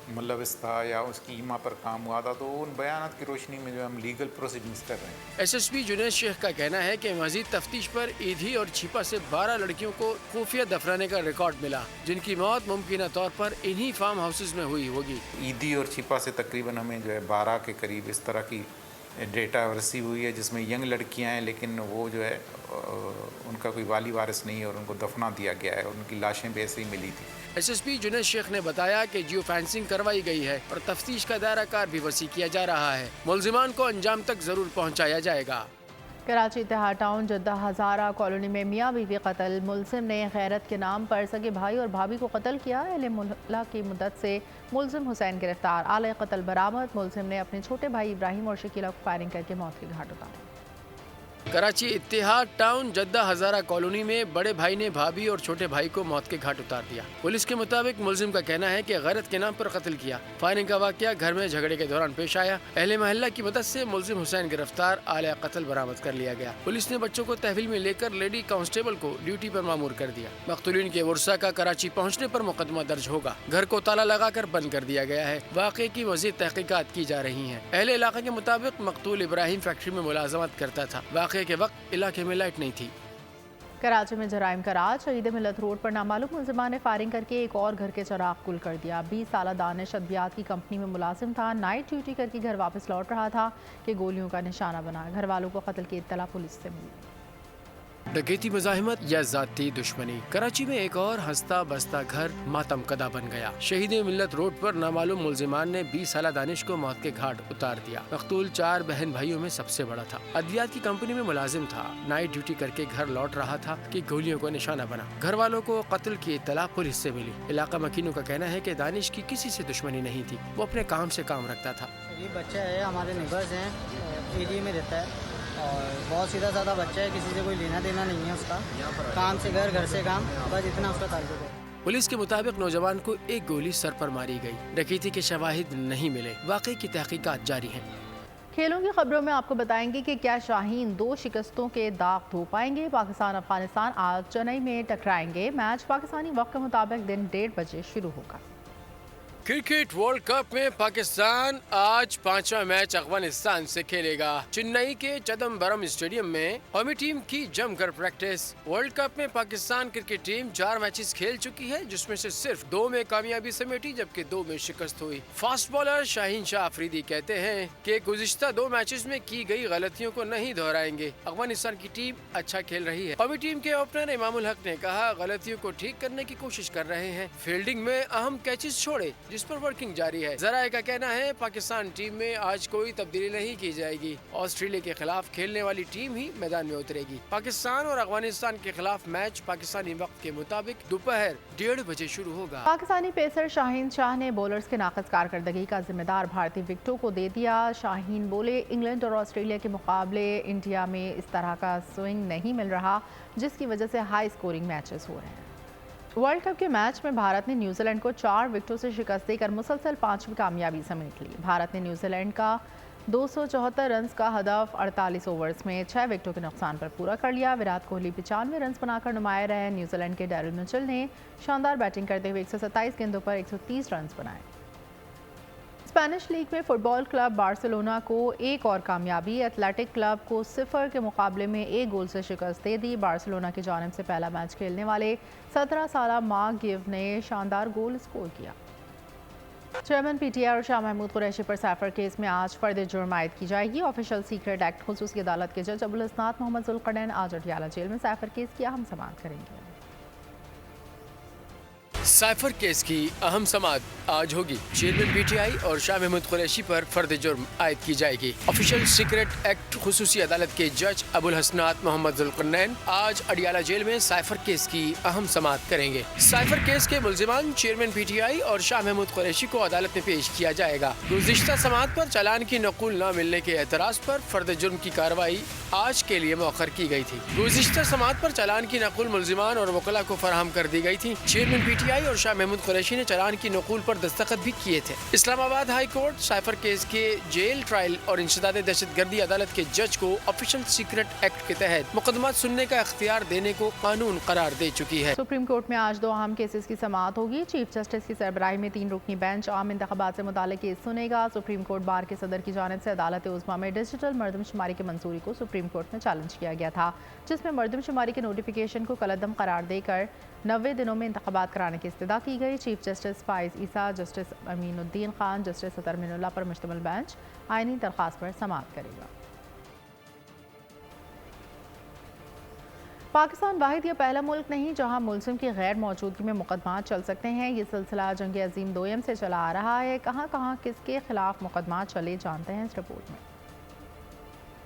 मुलविस था या उसकी ईमा पर काम हुआ था, तो उन बयानात की रोशनी में जो हम लीगल प्रोसीडिंग्स कर रहे हैं। SSP जुनेद शेख का कहना है कि मजीद तफ्तीश पर ईदी और छिपा से 12 लड़कियों को खुफिया दफनाने का रिकॉर्ड मिला, जिनकी मौत मुमकिन तौर पर इन्हीं फार्म हाउसेज में हुई होगी। ईदी और छिपा से तकरीबन हमें जो है 12 के करीब इस तरह की डेटा रिसीव हुई है, जिसमें यंग लड़कियां हैं, लेकिन वो जो है उनका कोई वाली वारिस नहीं है और उनको दफना दिया गया है और उनकी लाशें भी ऐसे ही मिली थी। SSP जुनेद शेख ने बताया कि जियो फेंसिंग करवाई गई है और तफ्तीश का दायरा कार भी वसी किया जा रहा है। मुलजिमान को अंजाम तक जरूर पहुँचाया जाएगा। कराची इत्तेहाद टाउन जद्दा हज़ारा कॉलोनी में मियाँ बीवी कत्ल। मुलजिम ने गैरत के नाम पर सगे भाई और भाभी को कत्ल किया। अहले मोहल्ला की मदद से मुलजिम हुसैन गिरफ्तार। आले कत्ल बरामद। मुलजिम ने अपने छोटे भाई इब्राहिम और शकीला को फायरिंग करके मौत के घाट उतारा। कराची इत्तेहाद टाउन जद्दा हज़ारा कॉलोनी में बड़े भाई ने भाभी और छोटे भाई को मौत के घाट उतार दिया। पुलिस के मुताबिक मुलजिम का कहना है कि गैरत के नाम पर कत्ल किया। फायरिंग का वाकया घर में झगड़े के दौरान पेश आया। अहले मोहल्ला की मदद से मुलजिम हुसैन गिरफ्तार। आले कत्ल बरामद कर लिया गया। पुलिस ने बच्चों को तहवील में लेकर लेडी कांस्टेबल को ड्यूटी पर मामूर कर दिया। मकतूलीन के वर्सा का कराची पहुँचने पर मुकदमा दर्ज होगा। घर को ताला लगाकर बंद कर दिया गया है। वाक़े की मज़ीद तहकीकात की जा रही है। अहले इलाके के मुताबिक मकतूल इब्राहिम फैक्ट्री में मुलाजमत करता था। वाक़े के वक्त इलाके में लाइट नहीं थी। कराची में जराइम का राज। शहीद मिलत रोड पर नामालूम मुलजिमान ने फायरिंग करके एक और घर के चिराग गुल कर दिया। 20 साल दानिश अद्वियात की कंपनी में मुलाजिम था। नाइट ड्यूटी करके घर वापस लौट रहा था कि गोलियों का निशाना बना। घर वालों को कत्ल की इत्तला पुलिस से मिली। डकैती मज़ाहिमत या ज़ाती दुश्मनी। कराची में एक और हंसता बसता घर मातम कदा बन गया। शहीद मिल्लत रोड पर नामालूम मुलजिमान ने 20 साल दानिश को मौत के घाट उतार दिया। मकतूल 4 बहन भाइयों में सबसे बड़ा था। अद्वियात की कंपनी में मुलाजिम था। नाइट ड्यूटी करके घर लौट रहा था कि गोलियों को निशाना बना। घर वालों को कत्ल की इत्तला पुलिस से मिली। इलाका मकीनों का कहना है कि दानिश की किसी से दुश्मनी नहीं थी, वो अपने काम से काम रखता था। ये बच्चा है, हमारे नेबर्स हैं, एरिया में रहता है और बहुत सीधा साधा बच्चा है, किसी से कोई लेना देना नहीं है उसका। काम से घर से काम, बस इतना उसका ताल्लुक है। पुलिस के मुताबिक नौजवान को एक गोली सर पर मारी गई। डकैती के शवाहिद नहीं मिले। वाक़े की तहकीकात जारी है। खेलों की खबरों में आपको बताएंगे कि क्या शाहीन 2 शिकस्तों के दाग धो पाएंगे। पाकिस्तान अफगानिस्तान आज चेन्नई में टकराएंगे। मैच पाकिस्तानी वक्त के मुताबिक दिन 1:30 बजे शुरू होगा। क्रिकेट वर्ल्ड कप में पाकिस्तान आज 5वां मैच अफगानिस्तान से खेलेगा। चेन्नई के चिदम्बरम स्टेडियम में कौमी टीम की जमकर प्रैक्टिस। वर्ल्ड कप में पाकिस्तान क्रिकेट टीम 4 मैचेस खेल चुकी है, जिसमें से सिर्फ 2 में कामयाबी समेटी, जबकि 2 में शिकस्त हुई। फास्ट बॉलर शाहीन शाह अफरीदी कहते हैं कि गुज़िश्ता 2 मैचेस में की गई गलतियों को नहीं दोहराएंगे। अफगानिस्तान की टीम अच्छा खेल रही है। कौमी टीम के ओपनर इमामुल हक ने कहा, गलतियों को ठीक करने की कोशिश कर रहे हैं। फील्डिंग में अहम कैचेस छोड़े जिस पर वर्किंग जारी है। जराए का कहना है पाकिस्तान टीम में आज कोई तब्दीली नहीं की जाएगी। ऑस्ट्रेलिया के खिलाफ खेलने वाली टीम ही मैदान में उतरेगी। पाकिस्तान और अफगानिस्तान के खिलाफ मैच पाकिस्तानी वक्त के मुताबिक दोपहर 1:30 बजे शुरू होगा। पाकिस्तानी पेसर शाहीन शाह ने बॉलर्स के नाक़िस कारकर्दगी का जिम्मेदार भारतीय विकेटों को दे दिया। शाहीन बोले, इंग्लैंड और ऑस्ट्रेलिया के मुकाबले इंडिया में इस तरह का स्विंग नहीं मिल रहा, जिसकी वजह से हाई स्कोरिंग मैचेस हो रहे हैं। वर्ल्ड कप के मैच में भारत ने न्यूजीलैंड को 4 विकेटों से शिकस्त देकर मुसलसल 5वीं कामयाबी समेट ली। भारत ने न्यूजीलैंड का 274 रन का हदफ 48 ओवर्स में 6 विकेटों के नुकसान पर पूरा कर लिया। विराट कोहली 95 रन बनाकर नुमाया रहे। न्यूजीलैंड के डैरिल मिचेल ने शानदार बैटिंग करते हुए 127 गेंदों पर 130 रन बनाए। स्पेनिश लीग में फुटबॉल क्लब बार्सिलोना को एक और कामयाबी। एथलेटिक क्लब को 0 के मुकाबले में 1 गोल से शिकस्त दे दी। बार्सिलोना की जानिब से पहला मैच खेलने वाले 17 साला मार्क गिव ने शानदार गोल स्कोर किया। चेयरमैन पीटीआई और शाह महमूद कुरैशी पर साइफर केस में आज फर्द जुर्म आयद की जाएगी। ऑफिशियल सीक्रेट एक्ट खुसूसी अदालत के जज अबुल हसनात मोहम्मद जुल्करनैन आज अडियाला जेल में साइफर केस की अहम समाअत करेंगे। साइफर केस की अहम समाअत आज होगी। चेयरमैन पीटीआई और शाह महमूद कुरैशी पर फर्द जुर्म आयद की जाएगी। ऑफिशियल सीक्रेट एक्ट खुसूसी अदालत के जज अबुल हसनात मोहम्मद जुल्करनैन आज अडियाला जेल में साइफर केस की अहम समाअत करेंगे। साइफर केस के मुल्जिमान चेयरमैन पीटीआई और शाह महमूद कुरैशी को अदालत में पेश किया जाएगा। गुज़िश्ता समाअत पर चालान की नकुल न मिलने के एतराज पर फर्द जुर्म की कार्रवाई आज के लिए मौखर की गई थी। गुज़िश्ता समाअत पर चालान की नकुल मुल्जिमान और वकला को फराहम कर दी गई थी। चेयरमैन पीटीआई और शाह महमूद कुरैशी ने चालान की नकुल पर दस्तखत भी किए थे। Islamabad high court cipher case के जेल ट्रायल और इंसदाद दहशतगर्दी अदालत के जज को ऑफिशियल सीक्रेट एक्ट के तहत मुकदमात सुनने का इख्तियार देने को कानून करार दे चुकी है। सुप्रीम कोर्ट में आज 2 अहम केसेस की समाअत होगी। चीफ जस्टिस की सरबराही में 3 रुकनी बेंच आम इंतखाबात से मुताल्लिक केस सुनेगा। सुप्रीम कोर्ट बार के सदर की जानिब से अदालत उज़्मा में डिजिटल मर्दमशुमारी की मंजूरी को सुप्रीम कोर्ट में चैलेंज किया गया था, जिसमें मर्दमशुमारी के नोटिफिकेशन को कलअदम करार देकर 90 दिनों में इंतखाबात कराने की इस्तदा की गई। चीफ जस्टिस फाइज ईसा, जस्टिस अमीनुद्दीन खान, जस्टिस सतर मिनुल्लाह पर मुश्तमिल बेंच आईनी दरख्वास्त पर समाअत करेगा। पाकिस्तान वाहिद या पहला मुल्क नहीं जहां मुलजिम की गैर मौजूदगी में मुकदमात चल सकते हैं। ये सिलसिला जंग अजीम दोयम से चला आ रहा है। कहां कहां किसके खिलाफ मुकदमात चले जानते हैं इस रिपोर्ट में।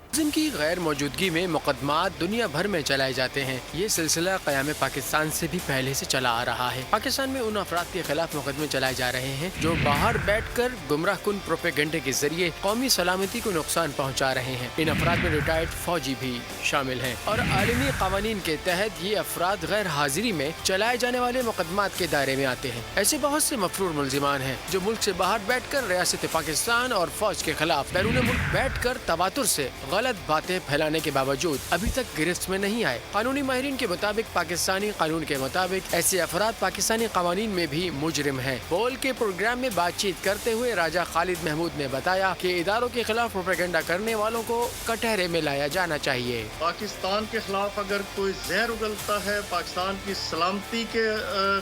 मुलजिम की गैर मौजूदगी में मुकदमात दुनिया भर में चलाए जाते हैं। ये सिलसिला क़याम पाकिस्तान से भी पहले से चला आ रहा है। पाकिस्तान में उन अफराद के खिलाफ मुकदमे चलाए जा रहे हैं जो बाहर बैठकर गुमराह कुन प्रोपेगेंडे के जरिए कौमी सलामती को नुकसान पहुँचा रहे हैं। इन अफराद में रिटायर्ड फौजी भी शामिल हैं और आलमी कानून के तहत ये अफराद गैर हाजिरी में चलाए जाने वाले मुकदमात के दायरे में आते हैं। ऐसे बहुत से मफरूर मुलजिमान हैं जो मुल्क से बाहर बैठकर रियासत पाकिस्तान और फौज के खिलाफ बैरून मुल्क बैठकर तवातुर से गलत बातें फैलाने के बावजूद अभी तक गिरफ्त में नहीं आए। कानूनी माहिरीन के मुताबिक पाकिस्तानी कानून के मुताबिक ऐसे अफराद पाकिस्तानी कानून में भी मुजरिम हैं। बोल के प्रोग्राम में बातचीत करते हुए राजा खालिद महमूद ने बताया कि इदारों के खिलाफ प्रोपेगेंडा करने वालों को कटहरे में लाया जाना चाहिए। पाकिस्तान के खिलाफ अगर कोई जहर उगलता है, पाकिस्तान की सलामती के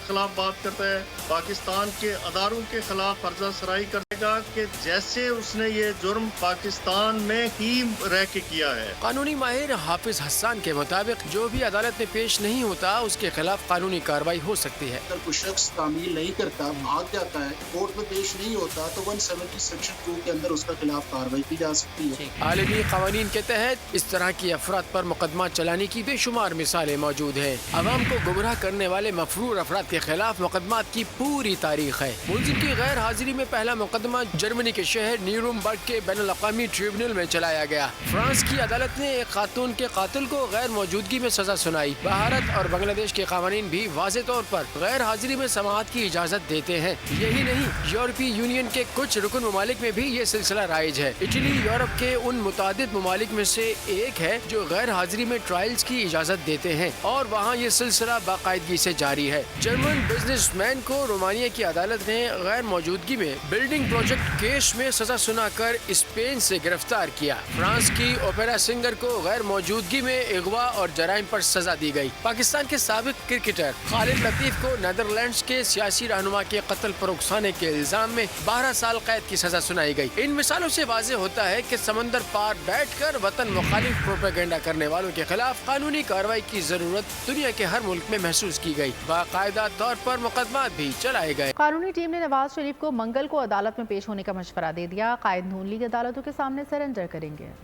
खिलाफ बात करता है, पाकिस्तान के अदारों के खिलाफ फर्जा सराई करेगा कि जैसे उसने ये जुर्म पाकिस्तान में ही रह के किया है। कानूनी माहिर हाफिज हसन के मुताबिक जो भी अदालत में पेश नहीं होता उसके खिलाफ कानूनी कार्रवाई हो सकती है। अगर कोई शख्स तामील नहीं करता, भाग जाता है, कोर्ट में पेश नहीं होता तो 170 सेक्शन 2 के अंदर उसका खिलाफ कार्रवाई की जा सकती है। आलमी कानून के तहत इस तरह की अफराद पर मुकदमा चलाने की बेशुमार मिसालें मौजूद हैं। अवाम को गुमराह करने वाले मफरूर अफराद के खिलाफ मुकदमात की पूरी तारीख है। मुलजिम की गैर हाजिरी में पहला मुकदमा जर्मनी के शहर न्यूरमबर्ग के बैनुल अक़वामी ट्रिब्यूनल में चलाया गया। फ्रांस की अदालत ने एक खातून के कातिल को गैर मौजूदगी में सजा सुनाई। भारत और बांग्लादेश के कानून भी वाज़े तौर पर गैर हाजिरी में समाअत की इजाज़त देते हैं। यही नहीं, यूरोपीय यूनियन के कुछ रुकन ममालिक में भी ये सिलसिला राइज है। इटली यूरोप के उन मुतादिद ममालिक में से एक है जो गैर हाजिरी में ट्रायल्स की इजाज़त देते हैं और वहाँ ये सिलसिला बाकायदगी से जारी है। जर्मन बिजनेसमैन को रोमानिया की अदालत ने गैर मौजूदगी में बिल्डिंग प्रोजेक्ट केस में सजा सुनाकर स्पेन से गिरफ्तार किया। फ्रांस की सूफी ओपेरा सिंगर को गैर मौजूदगी में अगवा और जराइम पर सजा दी गई। पाकिस्तान के साबिक क्रिकेटर खालिद लतीफ को नीदरलैंड्स के सियासी रहनुमा के कत्ल पर उकसाने के इल्जाम में 12 साल कैद की सजा सुनाई गई। इन मिसालों से वाज़ेह होता है कि समंदर पार बैठकर वतन मुखालिफ प्रोपेगेंडा करने वालों के खिलाफ कानूनी कार्रवाई की जरूरत दुनिया के हर मुल्क में महसूस की गई। बाकायदा तौर पर मुकदमात भी चलाए गए। कानूनी टीम ने नवाज शरीफ को मंगल को अदालत में पेश होने का मशवरा दे दिया। कायद नून लीग अदालतों के सामने सरेंडर करेंगे।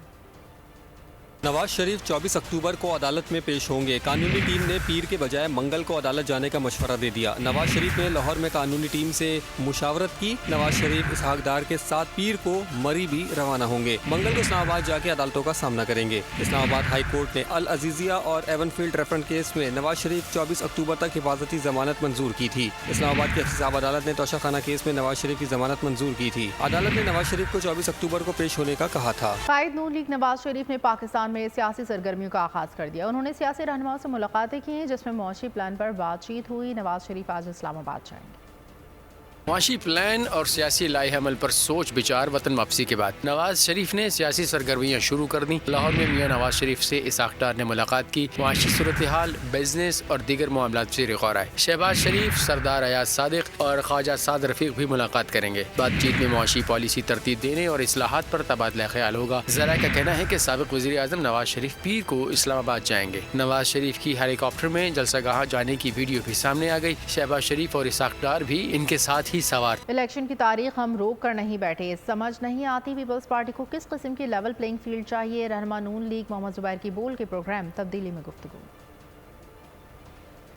नवाज शरीफ 24 अक्टूबर को अदालत में पेश होंगे। कानूनी टीम ने पीर के बजाय मंगल को अदालत जाने का मशवरा दे दिया। नवाज शरीफ ने लाहौर में कानूनी टीम से मुशावरत की। नवाज शरीफ इसहाक डार के साथ पीर को मरी भी रवाना होंगे। मंगल को इस्लामाबाद जाके अदालतों का सामना करेंगे। इस्लामाबाद हाई कोर्ट ने अल अजीजिया और एवनफील्ड रेफरेंस केस में नवाज शरीफ 24 अक्टूबर तक हिफाजती जमानत मंजूर की थी। इस्लामाबाद की एहतसाब अदालत ने तोशाखाना केस में नवाज शरीफ की जमानत मंजूर की थी। अदालत ने नवाज शरीफ को 24 अक्टूबर को पेश होने का कहा था। कायद नून लीग नवाज शरीफ ने पाकिस्तान में सियासी सरगर्मियों का आगाज कर दिया। उन्होंने सियासी रहनुमाओं से मुलाकातें की हैं, जिसमें मुआशी प्लान पर बातचीत हुई। नवाज शरीफ आज इस्लामाबाद जाएंगे। मुआशी प्लान और सियासी लाए अमल पर सोच विचार वतन वापसी के बाद नवाज शरीफ ने सियासी सरगर्मियां शुरू कर दी। लाहौर में मियां नवाज शरीफ से इसहाक डार ने मुलाकात की। मुआशी सूरत हाल, बिजनेस और दीगर मामलात से गौर आए। शहबाज शरीफ, सरदार अयाज सादिक और ख्वाजा साद रफीक भी मुलाकात करेंगे। बातचीत में मुआशी पॉलिसी तरतीब देने और इस्लाहात पर तबादला ख्याल होगा। जरा का कहना है कि साबिक वज़ीर आज़म नवाज शरीफ पीर को इस्लामाबाद जाएंगे। नवाज शरीफ की हेलीकॉप्टर में जलसागाह जाने की वीडियो भी सामने आ गई। शहबाज शरीफ और इसहाक डार भी इनके साथ ही सवार। इलेक्शन की तारीख हम रोक कर नहीं बैठे। समझ नहीं आती पीपल्स पार्टी को किस किस्म की लेवल प्लेइंग फील्ड चाहिए। रहनुमा नून लीग मोहम्मद जुबैर की बोल के प्रोग्राम तब्दीली में गुफ्तगू।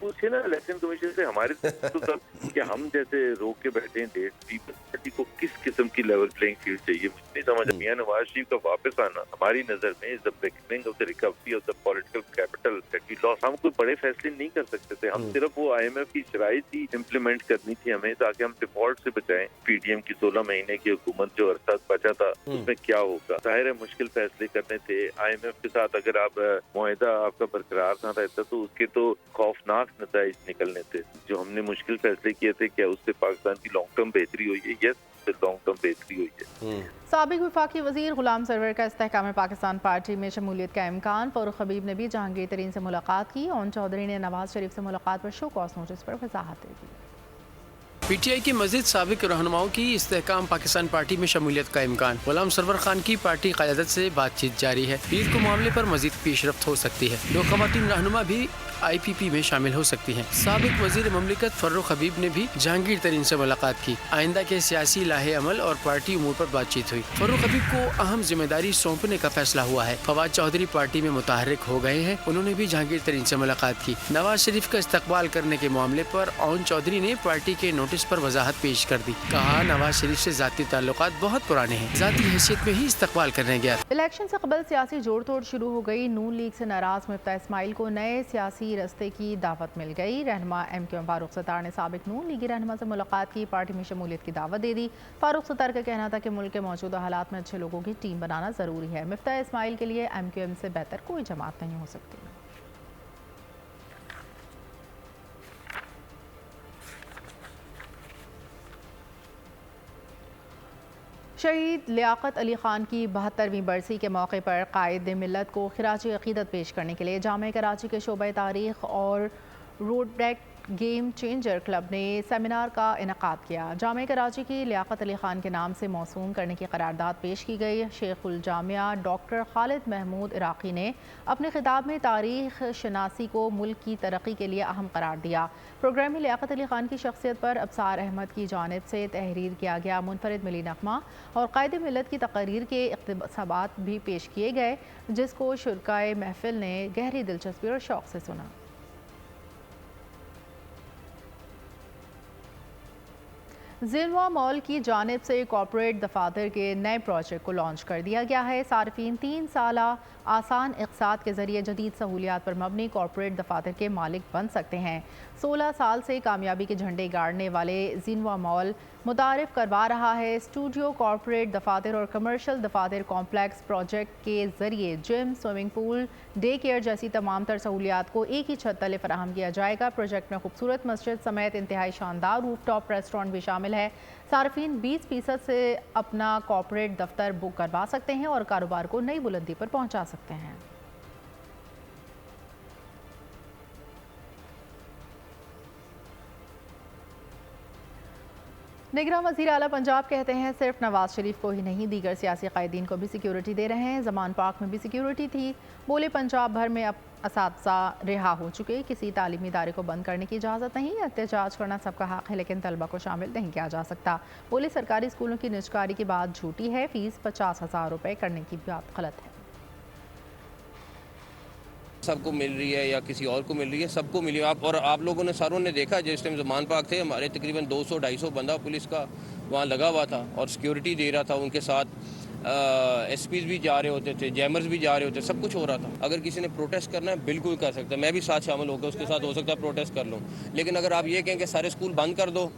पूछे ना इलेक्शन कमीशन से हमारे तो सब कि हम जैसे रोक के बैठे हैं डेट, पीपल्स पार्टी को किस किस्म की लेवल प्लेइंग फील्ड चाहिए मुझे नहीं समझ। मियां नवाज शरीफ का वापस आना हमारी नजर में is the beginning of the recovery of the political capital that we lost. हम कोई बड़े फैसले नहीं कर सकते थे। हम सिर्फ वो IMF की शराइत ही इम्प्लीमेंट करनी थी हमें, ताकि हम डिफॉल्ट से बचाएं। PDM की 16 महीने की हुकूमत जो अरसा बचा था उसमें क्या होगा। जाहिर है मुश्किल फैसले करने थे। IMF के साथ अगर आप मुआहिदा आपका बरकरार ना रहता तो उसके तो खौफनाक नतीजे निकलने थे। जो हमने मुश्किल फैसले किए थे, क्या उससे पाकिस्तान की लॉन्ग टर्म बेहतरी हुई है? यस, लॉन्ग टर्म बेहतरी हुई है। साबिक वफाकी वजीर गुलाम सरवर का इस्तेहकाम पाकिस्तान पार्टी में शमूलियत का इम्कान। फारूक हबीब ने भी जहांगीर तरीन से मुलाकात की। ओन चौधरी ने नवाज शरीफ से मुलाकात पर शो कॉज नोटिस पर वजाहत दे दी। PTI की मज़ीद साबिक रहनुमाओं की इस्तेहकाम पाकिस्तान पार्टी में शमूलियत का इम्कान। गुलाम सरवर खान की पार्टी क़यादत से बातचीत जारी है। पीर को मामले पर मज़ीद पेशरफ्त हो सकती है। 2 ख़वातीन रहनुमा भी IPP में शामिल हो सकती हैं। साबिक वजीर ममलिकत फारूक हबीब ने भी जहांगीर तरीन से मुलाकात की। आइंदा के सियासी लाहे अमल और पार्टी उमूर पर बातचीत हुई। फारूक हबीब को अहम जिम्मेदारी सौंपने का फैसला हुआ है। फवाद चौधरी पार्टी में मुतहर्रिक हो गए हैं। उन्होंने भी जहांगीर तरीन से मुलाकात की। नवाज शरीफ का इस्तकबाल करने के मामले पर ओन चौधरी ने पार्टी के नोटिस पर वजाहत पेश कर दी। कहा, नवाज शरीफ से जाती ताल्लुकात बहुत पुराने हैं, जाती हैसियत में ही इस्तकबाल करने गया। इलेक्शन से कबल सियासी जोड़ तोड़ शुरू हो गई। नून लीग से नाराज मिफ्ता इस्माइल को नए सियासी रस्ते की दावत मिल गई। रहनुमा MQM फारूक सत्तार ने साबिक नून लीगी रहनुमा से मुलाकात की। पार्टी में शमूलियत की दावत दे दी। फारूक सत्तार का कहना था कि मुल्क के मौजूदा हालात में अच्छे लोगों की टीम बनाना जरूरी है। मिफ्ता इस्माइल के लिए MQM से बेहतर कोई जमात नहीं हो सकती। शहीद लियाकत अली खान की 72वीं बरसी के मौके पर कायद मिल्लत को खिराज अक़ीदत पेश करने के लिए जामे कराची के शोबे तारीख़ और रोडबैक गेम चेंजर क्लब ने सेमिनार का इनेकाद किया। जामे कराची की लियाकत अली खान के नाम से मौसूम करने की करारदाद पेश की गई। शेखुल जामिया डॉक्टर खालिद महमूद इराक़ी ने अपने खिताब में तारीख़ शनासी को मुल्क की तरक्की के लिए अहम करार दिया। प्रोग्राम में लियाकत अली खान की शख्सियत पर अबसार अहमद की जानिब से तहरीर किया गया मुनफरिद मिली नगमा और कायद मिल्लत की तकरीर के इक़्तिबासात भी पेश किए गए, जिसको शुरकाए महफिल ने गहरी दिलचस्पी और शौक़ से सुना। ज़िनवा मॉल की जानिब से कॉर्पोरेट दफातर के नए प्रोजेक्ट को लॉन्च कर दिया गया है। सार्फिन 3 साला आसान इक़्तिसाद के ज़रिए जदीद सहूलियात पर मबनी कॉर्पोरेट दफातर के मालिक बन सकते हैं। 16 साल से कामयाबी के झंडे गाड़ने वाले ज़िनवा मॉल मुतारिफ करवा रहा है। स्टूडियो, कॉर्पोरेट दफातर और कमर्शियल दफातर कॉम्प्लेक्स प्रोजेक्ट के ज़रिए gym, swimming pool, day care जैसी तमाम तर सहूलियात को एक ही छत तले फराहम किया जाएगा। प्रोजेक्ट में खूबसूरत मस्जिद समेत इंतहाई शानदार रूफटॉप रेस्टोरेंट भी शामिल है। सार्फिन 20% से अपना कॉर्पोरेट दफ्तर बुक करवा सकते हैं और कारोबार को नई बुलंदी पर पहुँचा सकते हैं। निगरान वज़ीर आला पंजाब कहते हैं सिर्फ नवाज शरीफ को ही नहीं, दीगर सियासी कायदीन को भी सिक्योरिटी दे रहे हैं। ज़मान पार्क में भी सिक्योरिटी थी। बोले पंजाब भर में अब असातिज़ा रिहा हो चुके, किसी तालीमी इदारे को बंद करने की इजाज़त नहीं। एहतजाज करना सबका हक़ है लेकिन तलबा को शामिल नहीं किया जा सकता। बोले सरकारी स्कूलों की निजकारी की बात झूठी है, फ़ीस 50,000 रुपये करने की बात गलत है। सबको मिल रही है या किसी और को मिल रही है, सबको मिली। आप लोगों ने सारों ने देखा जिस टाइम ज़मान पार्क थे, हमारे तकरीबन 200-250 बंदा पुलिस का वहाँ लगा हुआ था और सिक्योरिटी दे रहा था। उनके साथ एसपीज भी जा रहे होते थे, जैमर्स भी जा रहे होते, सब कुछ हो रहा था। अगर किसी ने प्रोटेस्ट करना है बिल्कुल कर सकता है, मैं भी साथ शामिल होकर उसके साथ हो सकता है प्रोटेस्ट कर लूँ। लेकिन अगर आप ये कहें कि सारे स्कूल बंद कर दो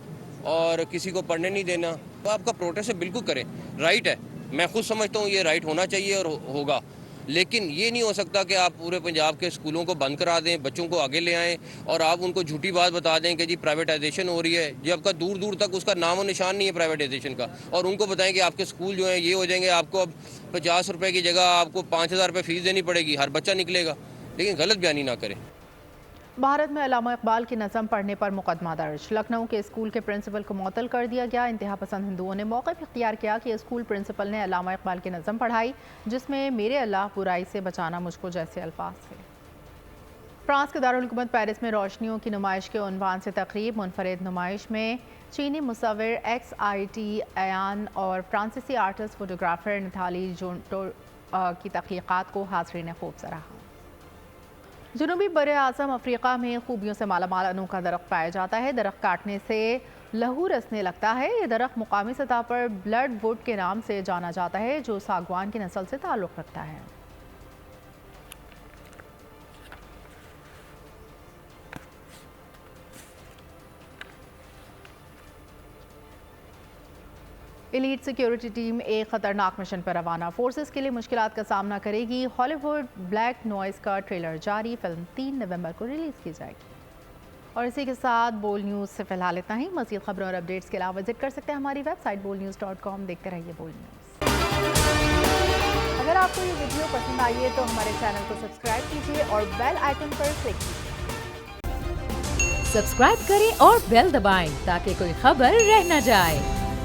और किसी को पढ़ने नहीं देना, तो आपका प्रोटेस्ट बिल्कुल करें, राइट है। मैं खुद समझता हूँ ये राइट होना चाहिए और होगा। लेकिन ये नहीं हो सकता कि आप पूरे पंजाब के स्कूलों को बंद करा दें, बच्चों को आगे ले आएँ और आप उनको झूठी बात बता दें कि जी प्राइवेटाइजेशन हो रही है, जबकि दूर दूर तक उसका नामो निशान नहीं है प्राइवेटाइजेशन का। और उनको बताएं कि आपके स्कूल जो है ये हो जाएंगे, आपको अब 50 रुपये की जगह आपको 5,000 रुपये फ़ीस देनी पड़ेगी, हर बच्चा निकलेगा। लेकिन गलत बयानी ना करें। भारत में अल्लामा इकबाल की नज़म पढ़ने पर मुकदमा दर्ज। लखनऊ के स्कूल के प्रिंसिपल को मुअत्तल कर दिया गया। इंतहा पसंद हिंदुओं ने मौक़िफ़ इख्तियार किया कि स्कूल प्रिंसिपल ने अल्लामा इकबाल की नज़म पढ़ाई जिसमें मेरे अल्लाह बुराई से बचाना मुझको जैसे अल्फाज थे। फ्रांस के दारुल हुकूमत पेरिस में रोशनियों की नुमाइश के उन्वान से तकरीब। मुनफरिद नुमाइश में चीनी मुसव्विर XIT एयान और फ्रांसीसी आर्टिस्ट फोटोग्राफर नताली जोंटो की तख्लीक़ात को हाज़रीन खूब सराहा। जनूबी बर आज़म अफ्रीका में खूबियों से मालामाल अनोखा दरख्त पाया जाता है। दरख्त काटने से लहू रसने लगता है। ये दरख्त मुकामी सतह पर ब्लड वुड के नाम से जाना जाता है जो सागवान की नस्ल से ताल्लुक़ रखता है। एलीट सिक्योरिटी टीम एक खतरनाक मिशन पर रवाना। फोर्सेस के लिए मुश्किलात का सामना करेगी। हॉलीवुड ब्लैक नॉइज़ का ट्रेलर जारी। फिल्म 3 नवंबर को रिलीज़ की जाएगी। और इसी के साथ बोल न्यूज़ से फिलहाल इतना ही। मज़ीद खबरों और अपडेट्स के अलावा विजिट कर सकते हैं हमारी वेबसाइट bolnews.com। देखते रहिए बोल न्यूज़। अगर आपको ये वीडियो पसंद आई है तो हमारे चैनल को सब्सक्राइब कीजिए और बेल आइकन पर क्लिक कीजिए। सब्सक्राइब करें और बेल दबाएं ताकि कोई खबर रह न जाए।